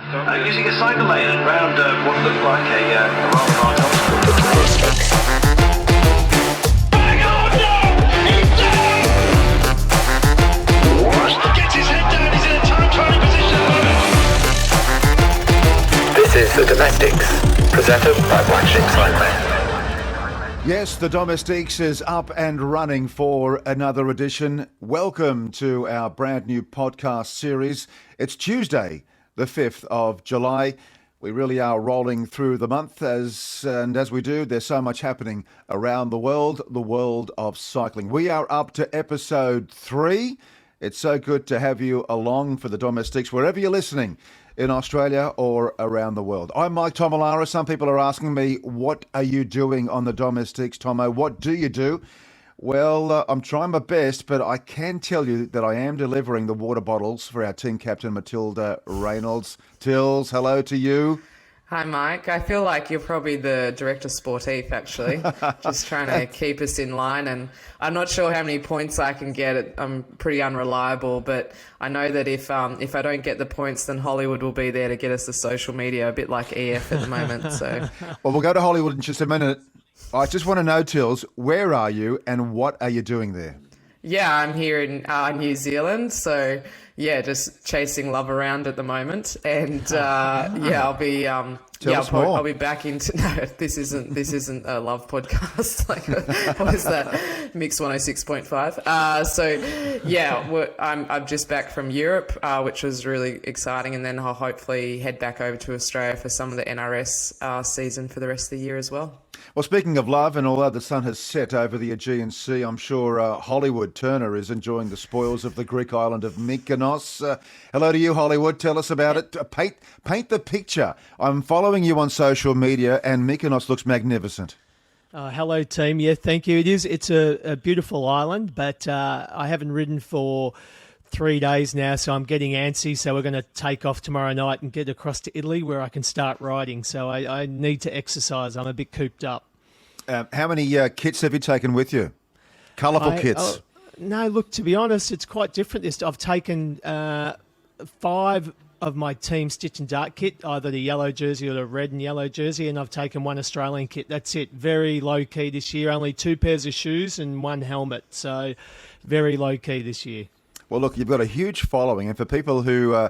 Using a cycle lane around what looked like a rather large obstacle. Gets his head down, he's in a time trialing position. This is the Domestiques, presented by Black Sheep Cycling. Yes, the Domestiques is up and running for another edition. Welcome to our brand new podcast series. It's Tuesday, the 5th of July. We really are rolling through the month, as we do, there's so much happening around the world of cycling. We are up to episode 3. It's so good to have you along for the Domestiques, wherever you're listening, in Australia or around the world. I'm Mike Tomolara. Some people are asking me, what are you doing on the Domestiques, Tomo? What do you do? Well, I'm trying my best, but I can tell you that I am delivering the water bottles for our team captain, Matilda Reynolds. Tills, hello to you. Hi, Mike. I feel like you're probably the director sportif, actually, just trying to keep us in line. And I'm not sure how many points I can get. I'm pretty unreliable, but I know that if I don't get the points, then Hollywood will be there to get us the social media, a bit like EF at the moment. So, well, we'll go to Hollywood in just a minute. I just want to know, Tills, where are you and what are you doing there? Yeah, I'm here in New Zealand, so yeah, just chasing love around at the moment, and I'll be I'll be back into. No, this isn't a love podcast. Like, what is that? Mix 106.5. So yeah, I'm just back from Europe, which was really exciting, and then I'll hopefully head back over to Australia for some of the NRS season for the rest of the year as well. Well, speaking of love, and although the sun has set over the Aegean Sea, I'm sure Hollywood Turner is enjoying the spoils of the Greek island of Mykonos. Hello to you, Hollywood. Tell us about it. Paint the picture. I'm following you on social media, and Mykonos looks magnificent. Hello, team. Yeah, thank you. It's a beautiful island, but I haven't ridden for 3 days now, so I'm getting antsy. So we're going to take off tomorrow night and get across to Italy where I can start riding. So I need to exercise. I'm a bit cooped up. How many kits have you taken with you? Colourful kits? No, look, to be honest, it's quite different. I've taken 5 of my team stitch and dart kit, either the yellow jersey or the red and yellow jersey, and I've taken 1 Australian kit. That's it. Very low key this year. Only 2 pairs of shoes and 1 helmet. So very low key this year. Well, look, you've got a huge following, and for people who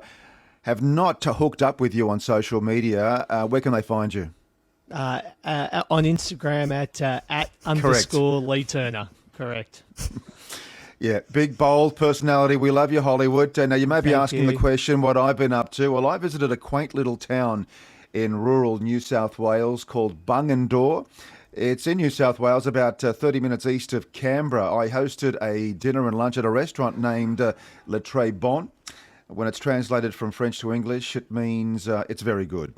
have not hooked up with you on social media, where can they find you? On Instagram at _ Lee Turner. Correct. Yeah, big, bold personality. We love you, Hollywood. Now, you may be asking the question what I've been up to. Well, I visited a quaint little town in rural New South Wales called Bungendore. It's in New South Wales, about 30 minutes east of Canberra. I hosted a dinner and lunch at a restaurant named Le Très Bon. When it's translated from French to English, it means it's very good.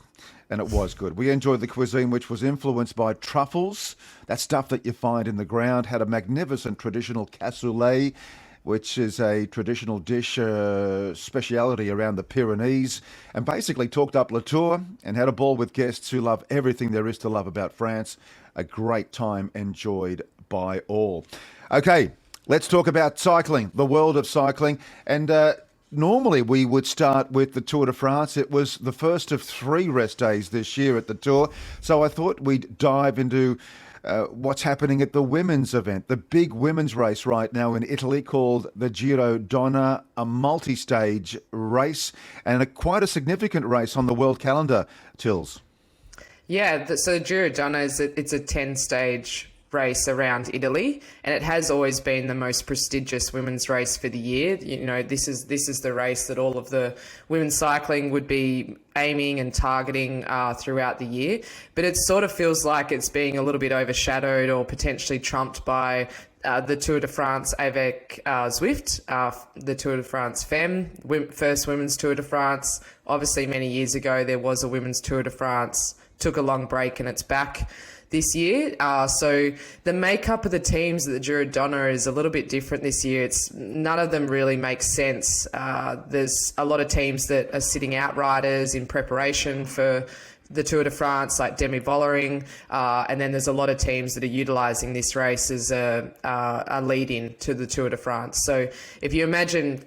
And it was good. We enjoyed the cuisine, which was influenced by truffles, that stuff that you find in the ground. Had a magnificent traditional cassoulet, which is a traditional dish speciality around the Pyrenees, and basically talked up Latour and had a ball with guests who love everything there is to love about France. A great time enjoyed by all. Okay, let's talk about cycling, the world of cycling. And normally we would start with the Tour de France. It was the first of 3 rest days this year at the Tour. So I thought we'd dive into what's happening at the women's event, the big women's race right now in Italy called the Giro Donne, a multi-stage race and quite a significant race on the world calendar, Tills. Yeah, so Giro Donne it's a 10-stage race around Italy, and it has always been the most prestigious women's race for the year. You know, this is the race that all of the women's cycling would be aiming and targeting throughout the year. But it sort of feels like it's being a little bit overshadowed or potentially trumped by the Tour de France avec Zwift, the Tour de France Femme, first women's Tour de France. Obviously, many years ago, there was a women's Tour de France, took a long break, and it's back this year. So the makeup of the teams at the Giro Donne is a little bit different this year. None of them really make sense. There's a lot of teams that are sitting out riders in preparation for the Tour de France, like Demi Vollering, and then there's a lot of teams that are utilising this race as a lead-in to the Tour de France. So if you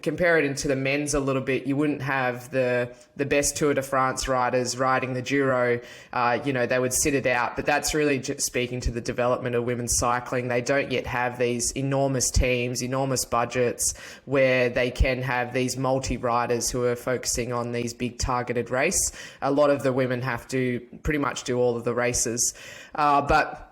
compare it into the men's a little bit, you wouldn't have the best Tour de France riders riding the Giro. They would sit it out, but that's really just speaking to the development of women's cycling. They don't yet have these enormous teams, enormous budgets, where they can have these multi-riders who are focusing on these big targeted race. A lot of the women have to pretty much do all of the races. But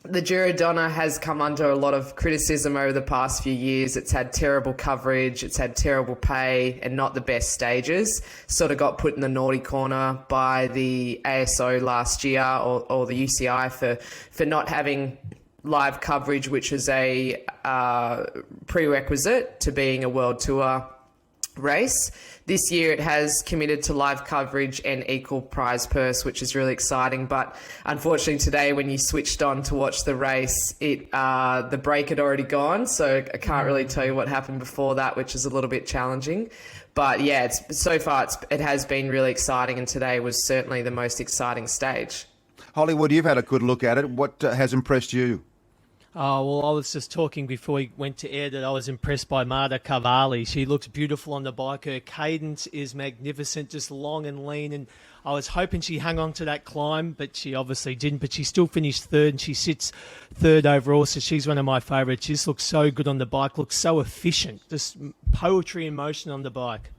the Giro Donne has come under a lot of criticism over the past few years. It's had terrible coverage, it's had terrible pay, and not the best stages. Sort of got put in the naughty corner by the ASO last year, or the UCI, for not having live coverage, which is a prerequisite to being a World Tour race. This year it has committed to live coverage and equal prize purse, which is really exciting. But unfortunately today, when you switched on to watch the race, the break had already gone, so I can't really tell you what happened before that, which is a little bit challenging. But yeah, it has been really exciting, and today was certainly the most exciting stage. Hollywood, you've had a good look at it. What has impressed you? Oh, well, I was just talking before we went to air that I was impressed by Marta Cavalli. She looks beautiful on the bike. Her cadence is magnificent, just long and lean. And I was hoping she hung on to that climb, but she obviously didn't. But she still finished third, and she sits third overall. So she's one of my favourites. She just looks so good on the bike, looks so efficient, just poetry in motion on the bike.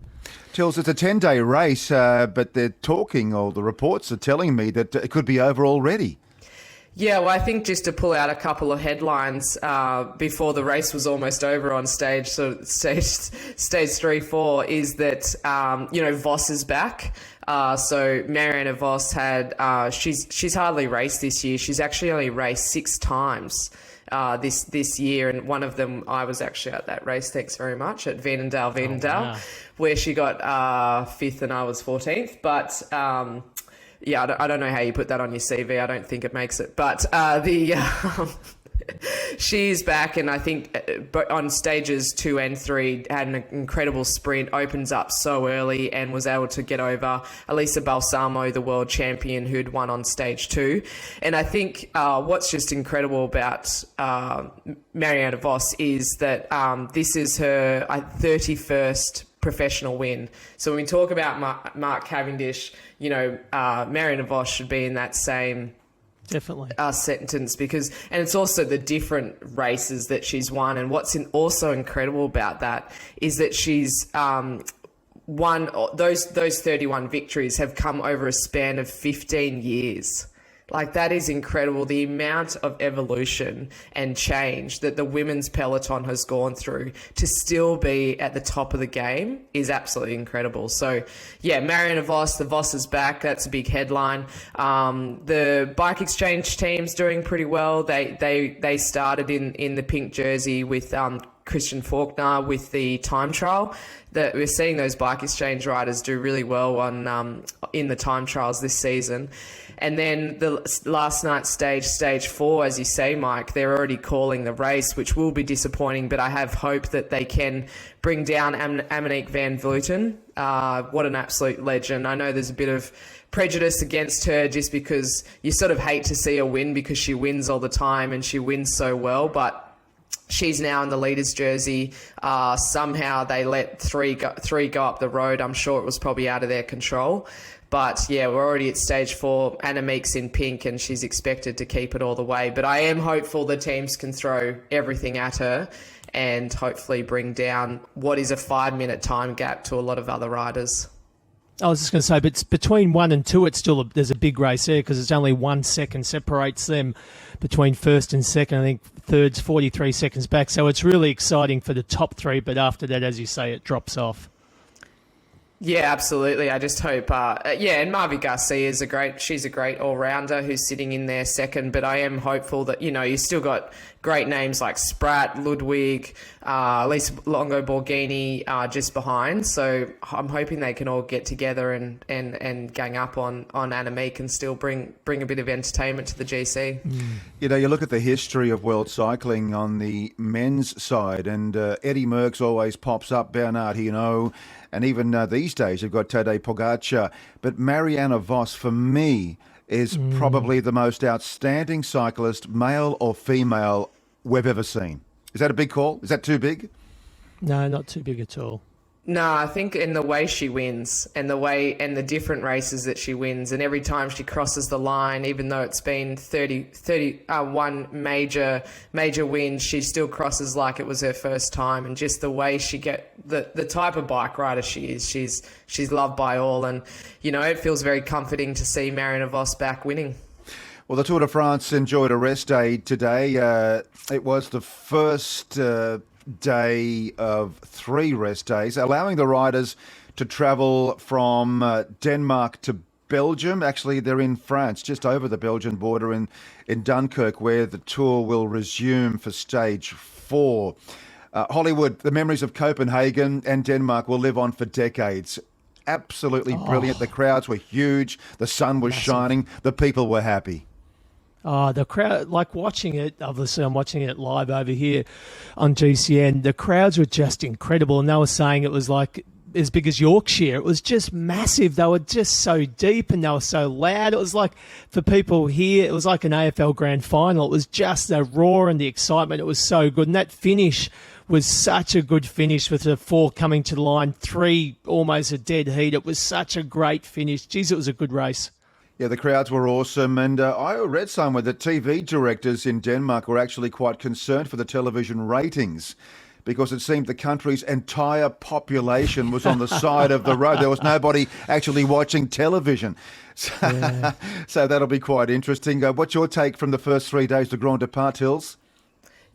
Tills, it's a 10-day race, but they're talking, or the reports are telling me that it could be over already. Yeah, well, I think just to pull out a couple of headlines before the race was almost over on stage 3-4 is that Vos is back. So Marianne Vos had she's hardly raced this year. She's actually only raced 6 times this year, and one of them I was actually at that race. Thanks very much, at Veenendaal, wow. where she got 5th and I was 14th, but. Yeah, I don't know how you put that on your CV. I don't think it makes it. But she's back, and I think on stages 2 and 3 had an incredible sprint, opens up so early, and was able to get over Elisa Balsamo, the world champion, who'd won on stage 2. And I think what's just incredible about Marianne Vos is that this is her 31st professional win. So when we talk about Mark Cavendish, Marianne Vos should be in that same definitely sentence, and it's also the different races that she's won. And what's also incredible about that is that she's won those 31 victories have come over a span of 15 years. Like, that is incredible. The amount of evolution and change that the women's peloton has gone through to still be at the top of the game is absolutely incredible. So, yeah, Marianne Vos, the Vos is back. That's a big headline. The Bike Exchange team's doing pretty well. They started in the pink jersey with Christian Faulkner with the time trial. That we're seeing those Bike Exchange riders do really well in the time trials this season. And then the last night's stage 4, as you say, Mike, they're already calling the race, which will be disappointing, but I have hope that they can bring down Annemiek van Vleuten. What an absolute legend. I know there's a bit of prejudice against her just because you sort of hate to see her win because she wins all the time and she wins so well, but she's now in the leader's jersey. Somehow they let three go up the road. I'm sure it was probably out of their control. But yeah, we're already at stage 4. Annemiek's in pink and she's expected to keep it all the way. But I am hopeful the teams can throw everything at her and hopefully bring down what is a 5-minute time gap to a lot of other riders. I was just going to say, but between 1 and 2, there's a big race there because it's only 1 second separates them between first and second. I think third's 43 seconds back. So it's really exciting for the top 3. But after that, as you say, it drops off. Yeah, absolutely. I just hope, and Mavi Garcia is she's a great all-rounder who's sitting in there second, but I am hopeful that, you still got great names like Spratt, Ludwig, Lisa Longo Borghini just behind. So I'm hoping they can all get together and gang up on Annemiek and still bring a bit of entertainment to the GC. You look at the history of world cycling on the men's side, and Eddie Merckx always pops up, Bernard Hinault, and even these days you've got Tadej Pogacar. But Marianne Vos, for me, is probably the most outstanding cyclist, male or female, we've ever seen. Is that a big call? Is that too big? No, not too big at all. No, I think in the way she wins and the different races that she wins, and every time she crosses the line, even though it's been 31 major wins, she still crosses like it was her first time. And just the way she the type of bike rider she is, she's loved by all. And, it feels very comforting to see Marianne Vos back winning. Well, the Tour de France enjoyed a rest day today. It was the first day of 3 rest days, allowing the riders to travel from Denmark to Belgium. Actually, they're in France, just over the Belgian border in Dunkirk, where the tour will resume for stage 4. Hollywood, the memories of Copenhagen and Denmark will live on for decades. Absolutely brilliant. The crowds were huge. The sun was shining. The people were happy. Oh, the crowd, like watching it, obviously I'm watching it live over here on GCN, the crowds were just incredible. And they were saying it was like as big as Yorkshire. It was just massive. They were just so deep and they were so loud. It was like, for people here, it was like an AFL grand final. It was just the roar and the excitement. It was so good. And that finish was such a good finish with the 4 coming to the line, 3 almost a dead heat. It was such a great finish. Geez, it was a good race. Yeah, the crowds were awesome, and I read somewhere that TV directors in Denmark were actually quite concerned for the television ratings because it seemed the country's entire population was on the side of the road. There was nobody actually watching television. So, so that'll be quite interesting. What's your take from the first 3 days of Grand Depart, Hills?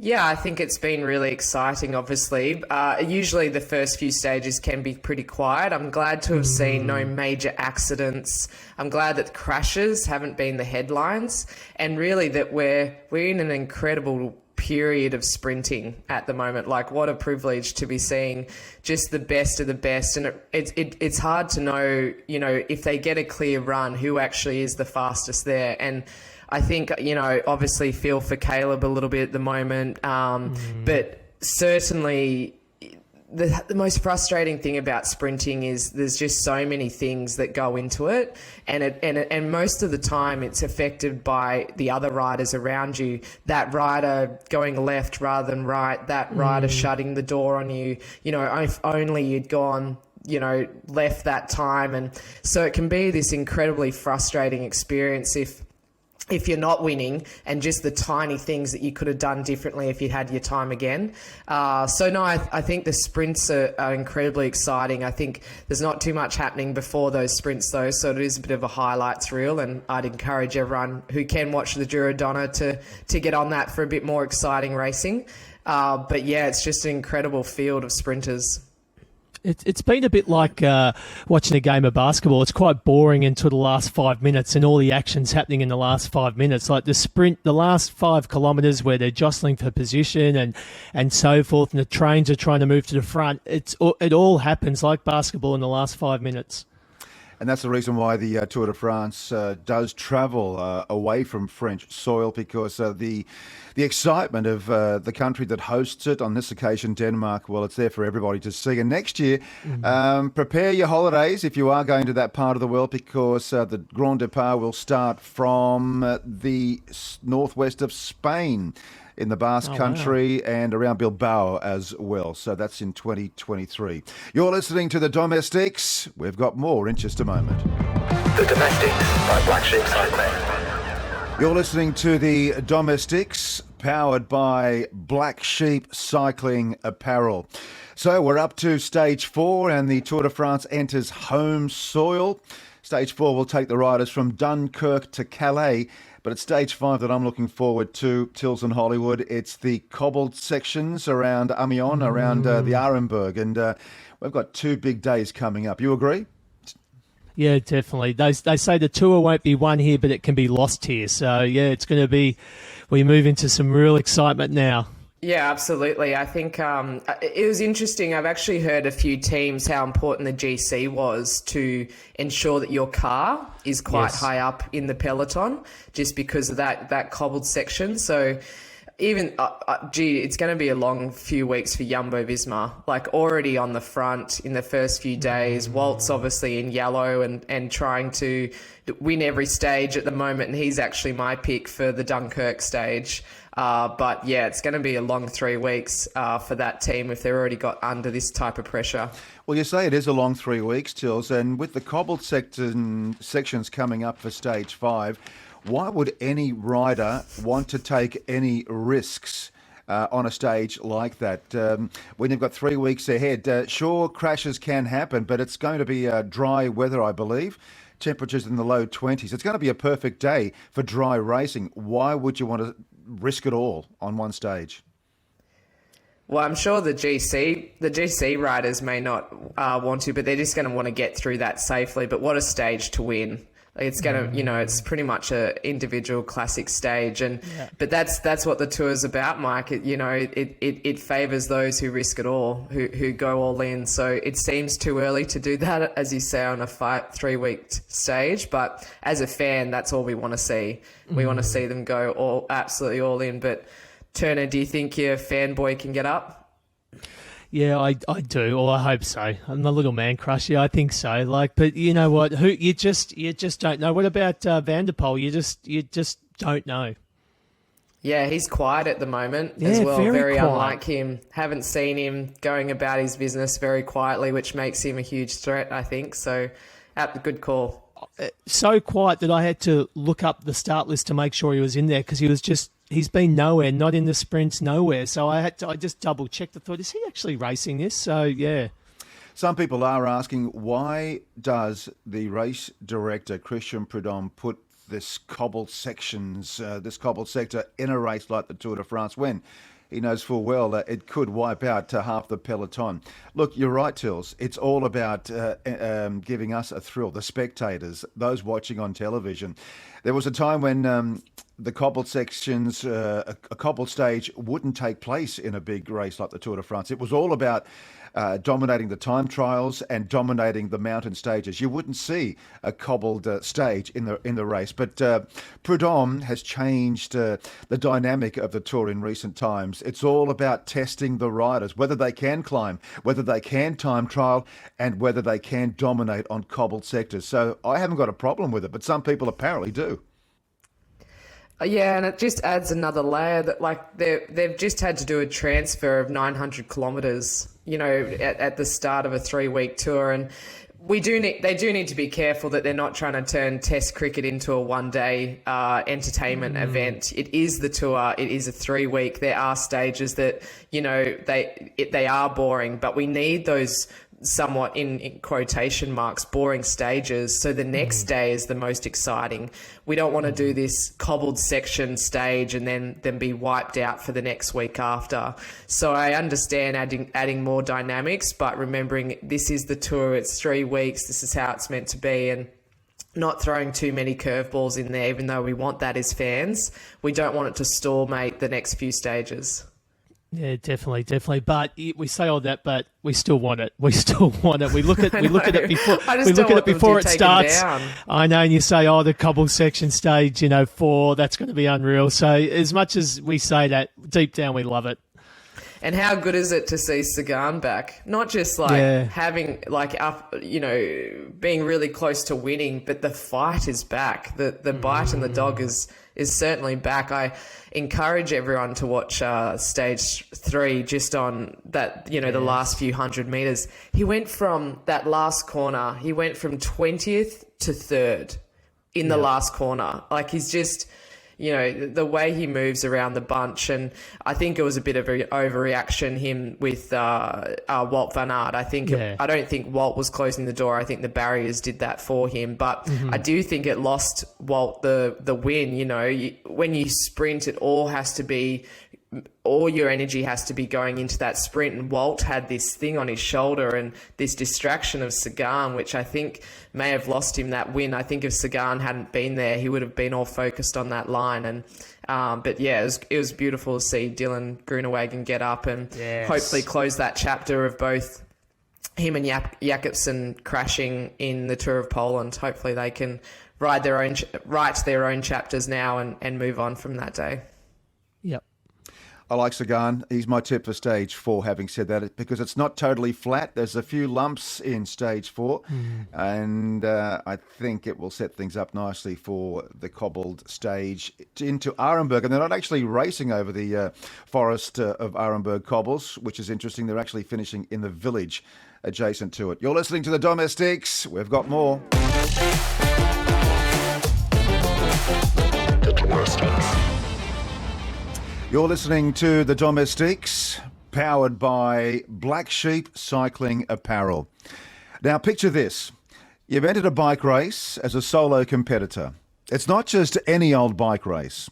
Yeah, I think it's been really exciting, obviously. Usually the first few stages can be pretty quiet. I'm glad to have seen no major accidents. I'm glad that crashes haven't been the headlines, and really that we're in an incredible period of sprinting at the moment. Like, what a privilege to be seeing just the best of the best. And it's hard to know, if they get a clear run, who actually is the fastest there. And I think, obviously feel for Caleb a little bit at the moment, but certainly the most frustrating thing about sprinting is there's just so many things that go into it, and most of the time it's affected by the other riders around you. That rider going left rather than right, that rider shutting the door on you. If only you'd gone left that time, and so it can be this incredibly frustrating experience if you're not winning, and just the tiny things that you could have done differently if you'd had your time again. I think the sprints are incredibly exciting. I think there's not too much happening before those sprints though, so it is a bit of a highlights reel, and I'd encourage everyone who can watch the Giro Donne to get on that for a bit more exciting racing. But yeah, it's just an incredible field of sprinters. It's been a bit like watching a game of basketball. It's quite boring until the last 5 minutes, and all the action's happening in the last 5 minutes. Like the sprint, the last 5 kilometres where they're jostling for position and so forth, and the trains are trying to move to the front. It all happens like basketball in the last 5 minutes. And that's the reason why the Tour de France does travel away from French soil, because the excitement of the country that hosts it, on this occasion Denmark, well, it's there for everybody to see. And next year, prepare your holidays if you are going to that part of the world, because the Grand Depart will start from the northwest of Spain, in the Basque Country, and around Bilbao as well. So that's in 2023. You're listening to the Domestiques. We've got more in just a moment. The Domestiques by Black Sheep Cycling. You're listening to the Domestiques, powered by Black Sheep Cycling Apparel. So we're up to stage 4, and the Tour de France enters home soil. Stage 4 will take the riders from Dunkirk to Calais. But it's stage 5 that I'm looking forward to, Tills and Hollywood. It's the cobbled sections around Amiens, around the Arenberg. And we've got 2 big days coming up. You agree? Yeah, definitely. They say the tour won't be won here, but it can be lost here. So, yeah, it's going to be, we move into some real excitement now. Yeah, absolutely. I think it was interesting. I've actually heard a few teams how important the GC was to ensure that your car is quite high up in the peloton, just because of that cobbled section. So even, it's going to be a long few weeks for Jumbo-Visma. Like already on the front in the first few days, Walt's obviously in yellow and trying to win every stage at the moment, and he's actually my pick for the Dunkirk stage. But yeah, it's going to be a long 3 weeks for that team if they've already got under this type of pressure. Well, you say it is a long 3 weeks, Tills, and with the cobbled sections coming up for stage 5, why would any rider want to take any risks on a stage like that when you've got 3 weeks ahead? Sure, crashes can happen, but it's going to be dry weather, I believe. Temperatures in the low 20s. It's going to be a perfect day for dry racing. Why would you want to risk it all on one stage? Well, I'm sure the GC riders may not want to, but they're just going to want to get through that safely. But what a stage to win. It's going to, it's pretty much a individual classic stage. But that's what the tour's about, Mike. It favours those who risk it all, who go all in. So it seems too early to do that, as you say, on a 3 week stage. But as a fan, that's all we want to see. We want to see them go absolutely all in. But Turner, do you think your fanboy can get up? Yeah, I do, or I hope so. I'm a little man crush. Yeah, I think so. But you know what? You just don't know. What about Van der Poel? You just don't know. Yeah, he's quiet at the moment as well. Very quiet. Unlike him. Haven't seen him going about his business very quietly, which makes him a huge threat, I think. So, good call. So quiet that I had to look up the start list to make sure he was in there because he's been nowhere, not in the sprints, nowhere. So I just double checked. I thought, is he actually racing this? So yeah. Some people are asking, why does the race director Christian Prudhomme put this cobbled sector in a race like the Tour de France when he knows full well that it could wipe out half the peloton? Look, you're right, Tills. It's all about giving us a thrill, the spectators, those watching on television. There was a time when the cobbled sections, a cobbled stage wouldn't take place in a big race like the Tour de France. It was all about dominating the time trials and dominating the mountain stages. You wouldn't see a cobbled stage in the race. But Prudhomme has changed the dynamic of the Tour in recent times. It's all about testing the riders, whether they can climb, whether they can time trial, and whether they can dominate on cobbled sectors. So I haven't got a problem with it, but some people apparently do. Yeah, and it just adds another layer that, like, they've just had to do a transfer of 900 kilometres, at the start of a 3 week tour, and they do need to be careful that they're not trying to turn Test cricket into a 1 day entertainment event. It is the tour. It is a 3 week. There are stages that they are boring, but we need those somewhat in quotation marks boring stages so the next day is the most exciting. We don't want to do this cobbled section stage and then be wiped out for the next week after. So I understand adding more dynamics, but remembering this is the tour, it's 3 weeks, this is how it's meant to be, and not throwing too many curveballs in there, even though we want that as fans. We don't want it to stalmate the next few stages. Yeah, definitely. But we say all that, but we still want it. We look at it before. Before it starts. I know, and you say, the cobble section stage, 4, that's going to be unreal. So as much as we say that, deep down we love it. And how good is it to see Sagan back? Not just having being really close to winning, but the fight is back. The bite and the dog is certainly back. I encourage everyone to watch stage 3 just on that, the last few 100 meters. He went from that last corner, he went from 20th to 3rd in the last corner. Like, he's just, the way he moves around the bunch. And I think it was a bit of an overreaction, him with Wout van Aert. I don't think Walt was closing the door. I think the barriers did that for him. But I do think it lost Walt the win. When you sprint, all your energy has to be going into that sprint, and Walt had this thing on his shoulder and this distraction of Sagan, which I think may have lost him that win. I think if Sagan hadn't been there, he would have been all focused on that line. And but yeah, it was beautiful to see Dylan Groenewegen get up and hopefully close that chapter of both him and Jakobsen crashing in the Tour of Poland. Hopefully they can write their own chapters now and move on from that day. Yep. I like Sagan. He's my tip for stage 4, having said that, because it's not totally flat. There's a few lumps in stage 4, and I think it will set things up nicely for the cobbled stage into Arenberg. And they're not actually racing over the forest of Arenberg cobbles, which is interesting. They're actually finishing in the village adjacent to it. You're listening to the Domestiques. We've got more. The Domestiques. You're listening to The Domestiques, powered by Black Sheep Cycling Apparel. Now, picture this. You've entered a bike race as a solo competitor. It's not just any old bike race.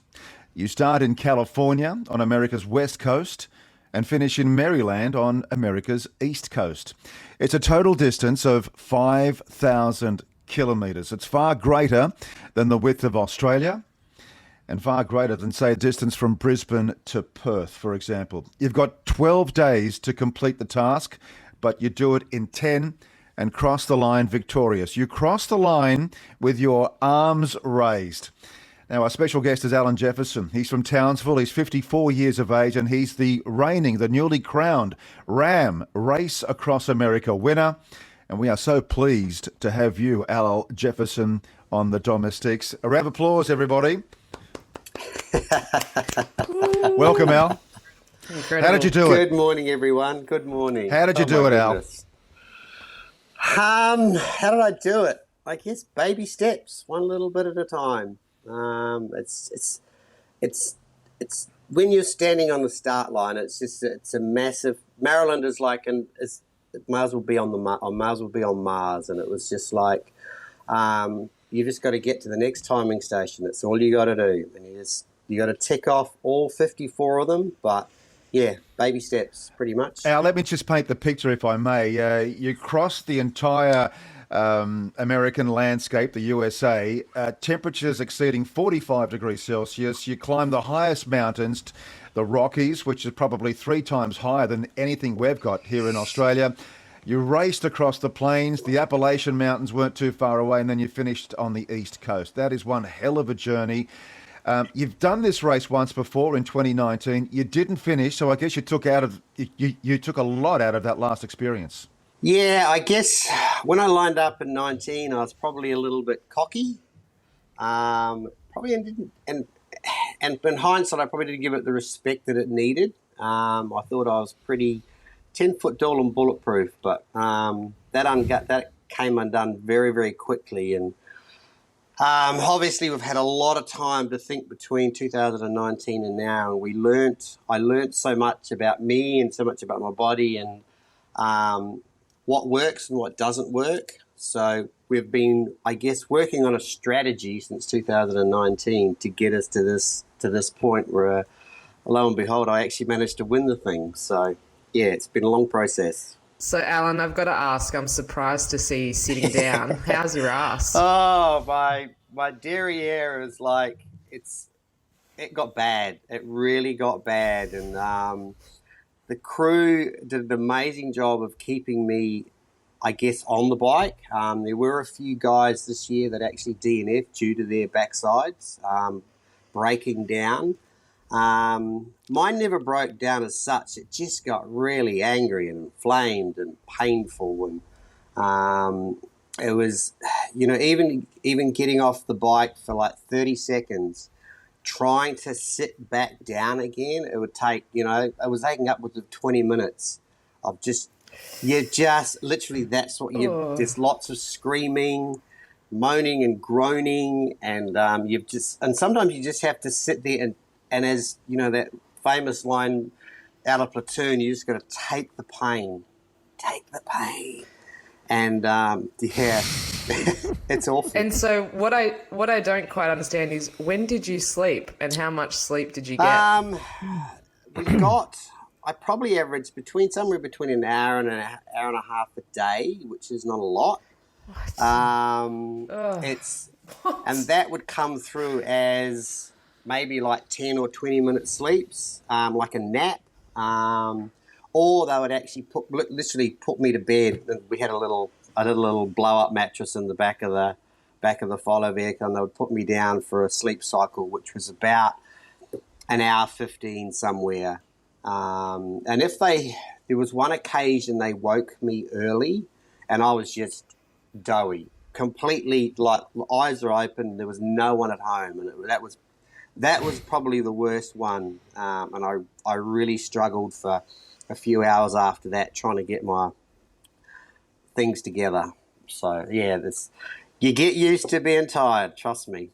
You start in California on America's West Coast and finish in Maryland on America's East Coast. It's a total distance of 5,000 kilometres. It's far greater than the width of Australia, and far greater than, say, a distance from Brisbane to Perth, for example. You've got 12 days to complete the task, but you do it in 10 and cross the line victorious. You cross the line with your arms raised. Now, our special guest is Allan Jefferson. He's from Townsville. He's 54 years of age, and he's the newly crowned RAAM Race Across America winner. And we are so pleased to have you, Allan Jefferson, on the Domestiques. A round of applause, everybody. Welcome, Al. Incredible. How did you do it? Good morning, everyone. Good morning. How did you do it, Al? How did I do it? I guess baby steps, one little bit at a time. It's when you're standing on the start line. It's a massive. Maryland is like it might as well be on Mars, and it was just like. You just got to get to the next timing station. That's all you got to do. And you got to tick off all 54 of them. But, yeah, baby steps, pretty much. Al, let me just paint the picture, if I may. You crossed the entire American landscape, the USA, temperatures exceeding 45 degrees Celsius. You climbed the highest mountains, the Rockies, which is probably 3 times higher than anything we've got here in Australia. You raced across the plains, the Appalachian Mountains weren't too far away, and then you finished on the East Coast. That is one hell of a journey. You've done this race once before in 2019. You didn't finish, so I guess you took a lot out of that last experience. Yeah, I guess when I lined up in 19, I was probably a little bit cocky. Probably didn't, and in hindsight, I probably didn't give it the respect that it needed. I thought I was pretty 10-foot tall and bulletproof, but that came undone very, very quickly. And obviously, we've had a lot of time to think between 2019 and now, and I learnt so much about me and so much about my body and what works and what doesn't work. So we've been, I guess, working on a strategy since 2019 to get us to this point where, lo and behold, I actually managed to win the thing. So. Yeah, it's been a long process. So, Allan, I've got to ask, I'm surprised to see you sitting down. How's your ass? Oh, my derriere is like, it got bad. It really got bad. And the crew did an amazing job of keeping me, I guess, on the bike. There were a few guys this year that actually DNF'd due to their backsides breaking down. Mine never broke down as such. It just got really angry and inflamed and painful, and it was, even getting off the bike for like 30 seconds, trying to sit back down again. It would take, it was taking upwards of 20 minutes of literally that's what there's lots of screaming, moaning and groaning, and sometimes you just have to sit there and as you know, that famous line out of Platoon, you just got to take the pain. And it's awful. And so what I don't quite understand is, when did you sleep and how much sleep did you get? I probably averaged somewhere between an hour and an hour and a half a day, which is not a lot. What? And that would come through as maybe like 10 or 20 minute sleeps, like a nap, or they would actually literally put me to bed. We had a little blow up mattress in the back of the follow vehicle, and they would put me down for a sleep cycle, which was about an hour 15 somewhere. And there was one occasion they woke me early, and I was just doughy, completely, like, eyes are open. There was no one at home, and that was probably the worst one. And I really struggled for a few hours after that, trying to get my things together. So yeah, you get used to being tired. Trust me.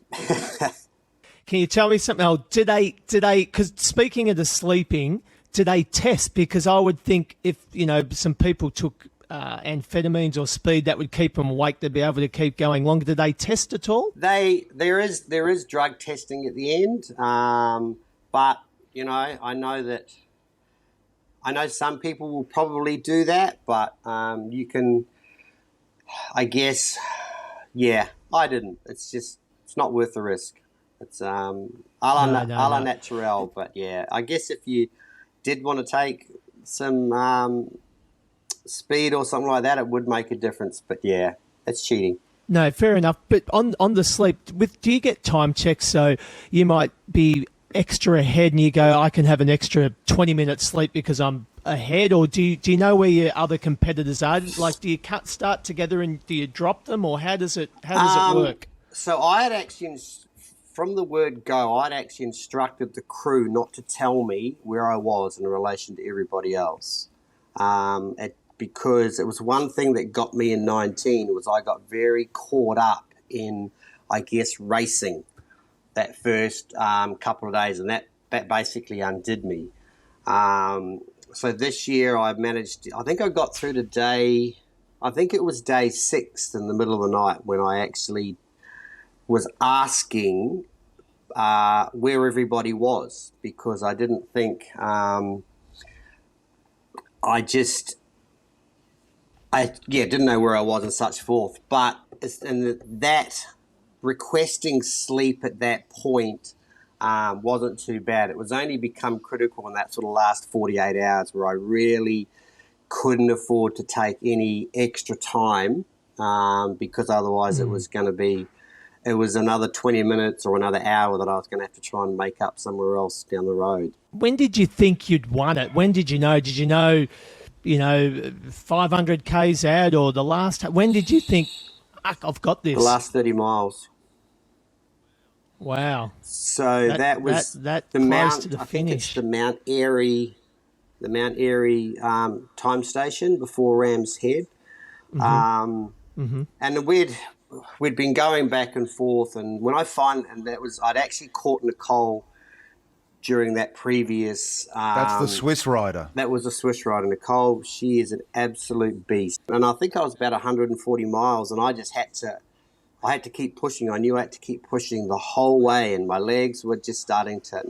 Can you tell me something else? Did they, because speaking of the sleeping, do they test? Because I would think if, some people took amphetamines or speed, that would keep them awake, they'd be able to keep going longer. Did they test at all? There is drug testing at the end. But, I know some people will probably do that, but you can, I guess, yeah, I didn't. It's not worth the risk. It's a la naturel, but yeah, I guess if you did want to take some speed or something like that, it would make a difference. But yeah, it's cheating. No, fair enough. But on the sleep, do you get time checks? So you might be extra ahead and you go, I can have an extra 20 minutes sleep because I'm ahead, or do you know where your other competitors are? Like, do you start together and do you drop them, or how does it work? So I had actually, from the word go, I'd actually instructed the crew not to tell me where I was in relation to everybody else. Because it was one thing that got me in 19 was I got very caught up in, I guess, racing that first couple of days, and that basically undid me. So this year I managed, I think I got through to day 6 in the middle of the night when I actually was asking where everybody was, because I didn't think, didn't know where I was and such forth. But that requesting sleep at that point wasn't too bad. It was only become critical in that sort of last 48 hours where I really couldn't afford to take any extra time because otherwise it was another 20 minutes or another hour that I was going to have to try and make up somewhere else down the road. When did you think you'd won it? When did you know? Did you know, 500 Ks out, or the last? When did you think, I've got this? The last 30 miles. Wow. So that was the close Mount, to the finish. I finish. think it's the Mount Airy time station before Ram's Head. And we'd been going back and forth, and when I'd actually caught Nicole during that previous. That's the Swiss rider. That was the Swiss rider, Nicole. She is an absolute beast, and I think I was about 140 miles, and I just had to keep pushing. I knew I had to keep pushing the whole way, and my legs were just starting to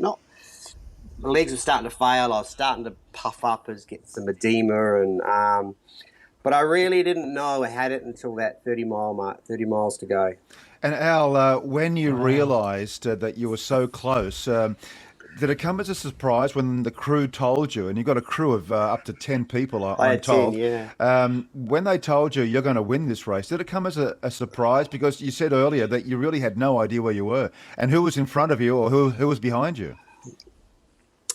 my legs were starting to fail. I was starting to puff up as get some edema, and but I really didn't know I had it until that 30 miles to go. And Al, when you realised that you were so close, did it come as a surprise when the crew told you, and you've got a crew of up to 10 people, I'm told. 10, yeah. When they told you you're going to win this race, did it come as a surprise? Because you said earlier that you really had no idea where you were and who was in front of you or who was behind you.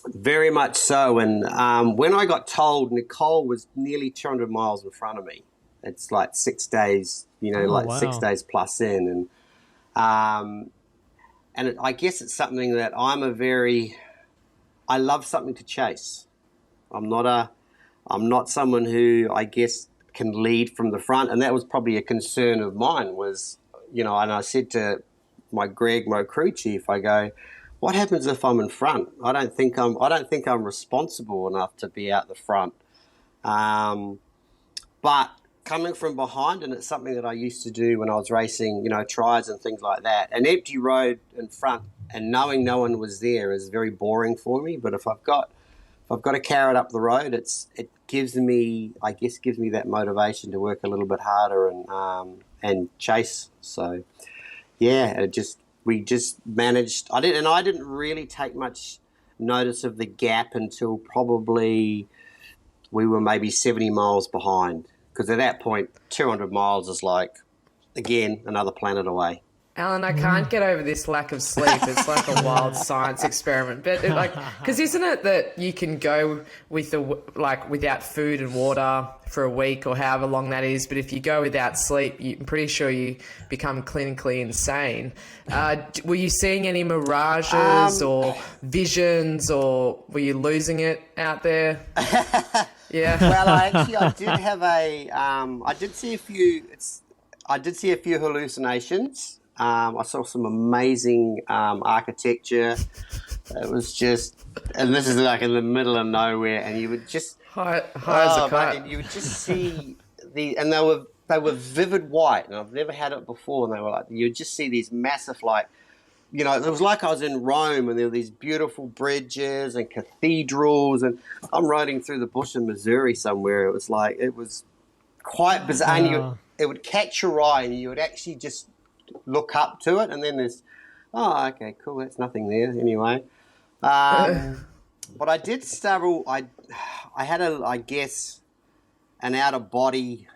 Very much so. And when I got told, Nicole was nearly 200 miles in front of me. It's like 6 days, 6 days plus in. And I guess it's something that I love something to chase. I'm not someone who, I guess, can lead from the front. And that was probably a concern of mine was, and I said to my crew chief, I go, what happens if I'm in front? I don't think I'm responsible enough to be out the front. But coming from behind, and it's something that I used to do when I was racing, tries and things like that. An empty road in front and knowing no one was there is very boring for me. But if I've got a carrot up the road, it gives me that motivation to work a little bit harder and chase. So yeah, we just managed. I didn't really take much notice of the gap until probably we were maybe 70 miles behind. Because at that point, 200 miles is like, again, another planet away. Alan, I can't get over this lack of sleep. It's like a wild science experiment. But because isn't it that you can go with without food and water for a week or however long that is, but if you go without sleep, I'm pretty sure you become clinically insane. Were you seeing any mirages or visions, or were you losing it out there? Yeah. Well, I did have I did see a few hallucinations. I saw some amazing architecture. It was just, and this is like in the middle of nowhere, and you would just high as a kite. and you would just see and they were vivid white, and I've never had it before. And they were like, you'd just see these massive, it was like I was in Rome, and there were these beautiful bridges and cathedrals, and I'm riding through the bush in Missouri somewhere. It was quite bizarre, and it would catch your eye, and you would actually just look up to it, and then there's, okay, cool, that's nothing there anyway. But I did stumble. I had I guess, an out of body,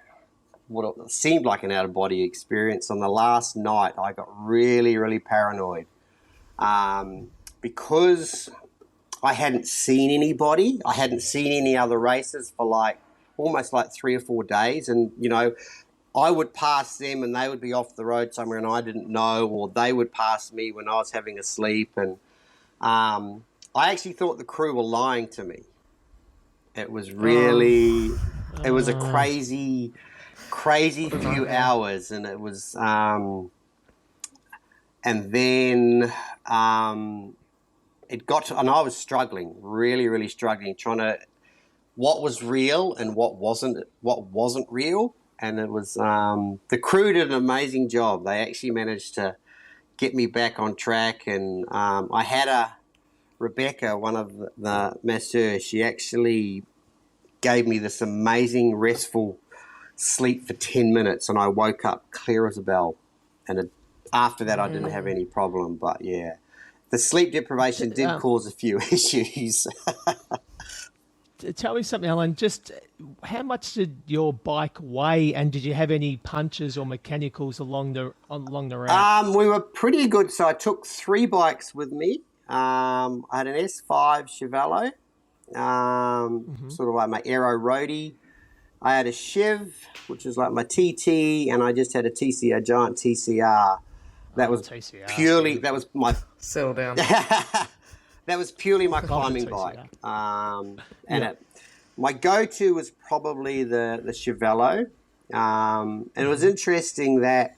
what it seemed like an out of body experience on the last night. I got really, really paranoid because I hadn't seen anybody. I hadn't seen any other races for almost 3 or 4 days, and I would pass them and they would be off the road somewhere and I didn't know, or they would pass me when I was having a sleep. And I actually thought the crew were lying to me. It was really, it was a crazy few hours. And it was, and then it got to, and I was struggling, really, really struggling, trying to, what was real and what wasn't real. And it was, the crew did an amazing job. They actually managed to get me back on track. And I had Rebecca, one of the masseurs, she actually gave me this amazing restful sleep for 10 minutes, and I woke up clear as a bell. And after that, I didn't have any problem. But yeah, the sleep deprivation did cause a few issues. Tell me something, Alan. Just how much did your bike weigh, and did you have any punches or mechanicals along the route? We were pretty good. So I took 3 bikes with me. I had an S5 Chevelle, sort of like my Aero Roadie. I had a Chev, which is like my TT, and I just had a TCR, giant TCR. That was TCR, purely. That was my. Settle down. That was purely my climbing bike. My go-to was probably the Chevelle. And it was interesting that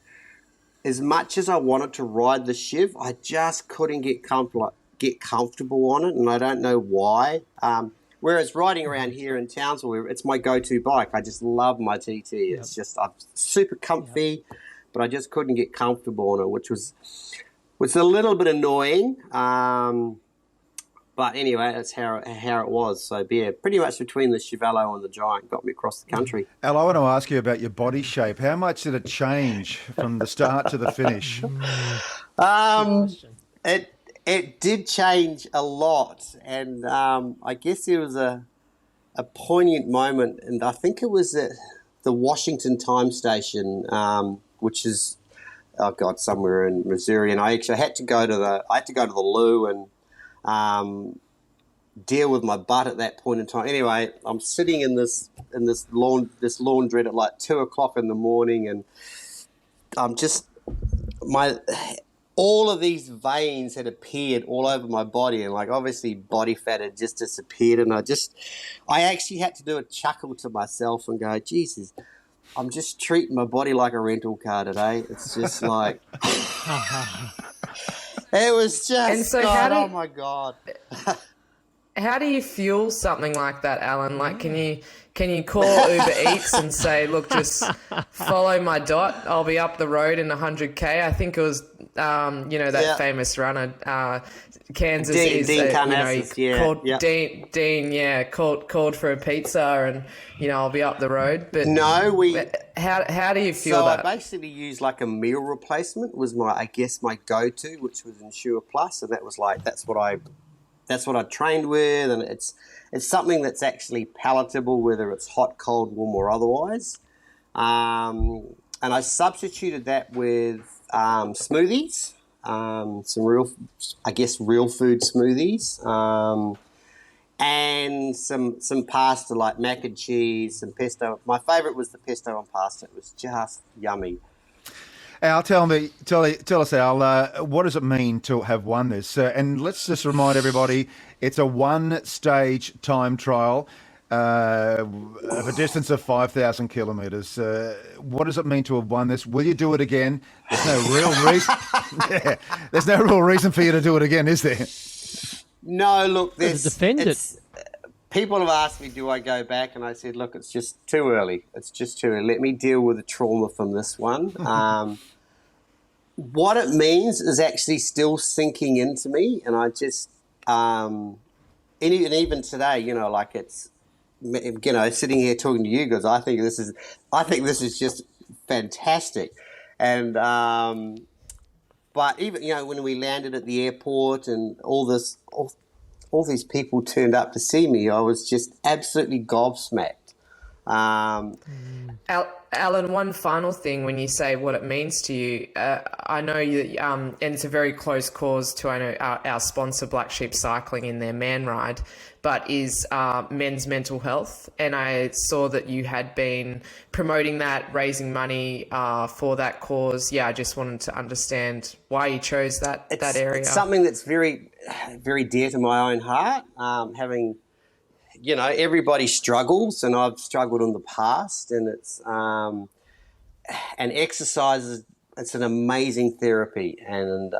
as much as I wanted to ride the Chev, I just couldn't get comfortable on it, and I don't know why. Whereas riding around here in Townsville, it's my go-to bike. I just love my TT. It's just I'm super comfy, but I just couldn't get comfortable on it, which was a little bit annoying. But anyway, that's how it was. So, yeah, pretty much between the Chevelle and the Giant got me across the country. Al, I want to ask you about your body shape. How much did it change from the start to the finish? It did change a lot. And I guess there was a poignant moment. And I think it was at the Washington Time Station, which is, somewhere in Missouri. And I actually had to go to the loo and deal with my butt at that point in time. Anyway, I'm sitting in this laundrette at 2 o'clock in the morning, and I'm just all of these veins had appeared all over my body, and obviously body fat had just disappeared. And I actually had to do a chuckle to myself and go, Jesus, I'm just treating my body like a rental car today. It's just like. It was just, and so oh my God. How do you fuel something like that, Alan? Can you call Uber Eats and say, look, just follow my dot. I'll be up the road in 100K. I think it was, that famous runner, Kansas Dean Karnazes, called for a pizza and, I'll be up the road. But no, how do you fuel that? So I basically used a meal replacement was my go-to, which was Ensure Plus, and that was that's what I trained with, and it's something that's actually palatable, whether it's hot, cold, warm, or otherwise. And I substituted that with smoothies, some real food smoothies, and some pasta like mac and cheese, some pesto. My favourite was the pesto on pasta. It was just yummy. Al, tell us, Al, what does it mean to have won this? And let's just remind everybody, it's a one-stage time trial of a distance of 5,000 kilometres. What does it mean to have won this? Will you do it again? There's no real reason. Yeah, there's no real reason for you to do it again, is there? No, look, defend it. People have asked me, do I go back? And I said, look, it's just too early. It's just too early. Let me deal with the trauma from this one. What it means is actually still sinking into me. And I just, and even today, like it's, sitting here talking to you guys, I think this is just fantastic. And, but even, when we landed at the airport and all these people turned up to see me, I was just absolutely gobsmacked. Allan, one final thing when you say what it means to you, I know you, and it's a very close cause to our sponsor Black Sheep Cycling in their Man Ride, but is men's mental health. And I saw that you had been promoting that, raising money for that cause. Yeah, I just wanted to understand why you chose that area. It's something that's very, very dear to my own heart. Having, everybody struggles, and I've struggled in the past, and it's and exercise it's an amazing therapy, and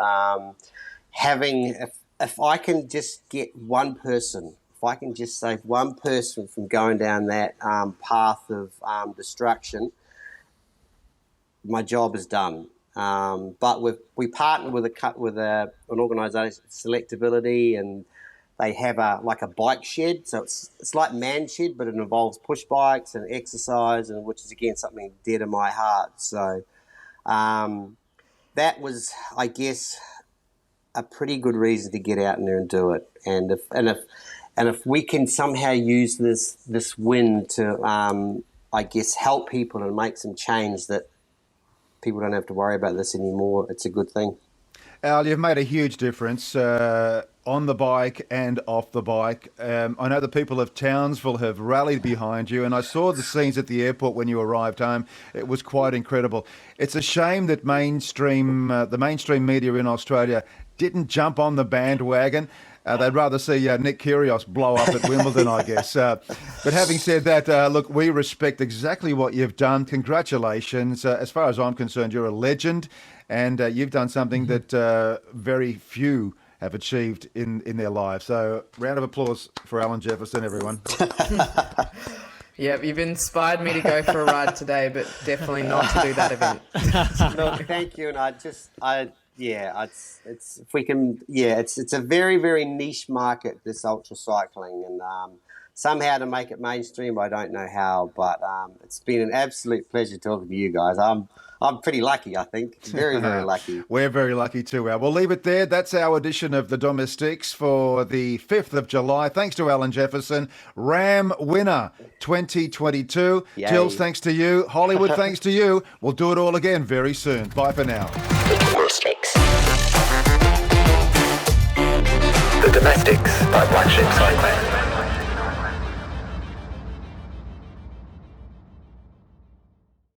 if I can just get one person. If I can just save one person from going down that path of destruction, my job is done. But we partner with an organisation, Selectability, and they have a bike shed. So it's like Man Shed, but it involves push bikes and exercise, and which is again something dear to my heart. So that was, I guess, a pretty good reason to get out in there and do it. And if we can somehow use this win to, I guess, help people and make some change that people don't have to worry about this anymore, it's a good thing. Al, you've made a huge difference on the bike and off the bike. I know the people of Townsville have rallied behind you, and I saw the scenes at the airport when you arrived home. It was quite incredible. It's a shame that the mainstream media in Australia didn't jump on the bandwagon. They'd rather see Nick Kyrgios blow up at Wimbledon, I guess. But having said that, look, we respect exactly what you've done. Congratulations. As far as I'm concerned, you're a legend, and you've done something that very few have achieved in their lives. So round of applause for Allan Jefferson, everyone. Yeah, you've inspired me to go for a ride today, but definitely not to do that event. No, thank you. And it's if we can, it's a very, very niche market, this ultra cycling, and somehow to make it mainstream, I don't know how, but it's been an absolute pleasure talking to you guys. I'm pretty lucky, I think. Very, very lucky. We're very lucky too, Al. We'll leave it there. That's our edition of the Domestiques for the 5th of July. Thanks to Allan Jefferson, RAAM winner 2022. Yay. Tills, thanks to you. Hollywood, thanks to you. We'll do it all again very soon. Bye for now. The Domestiques by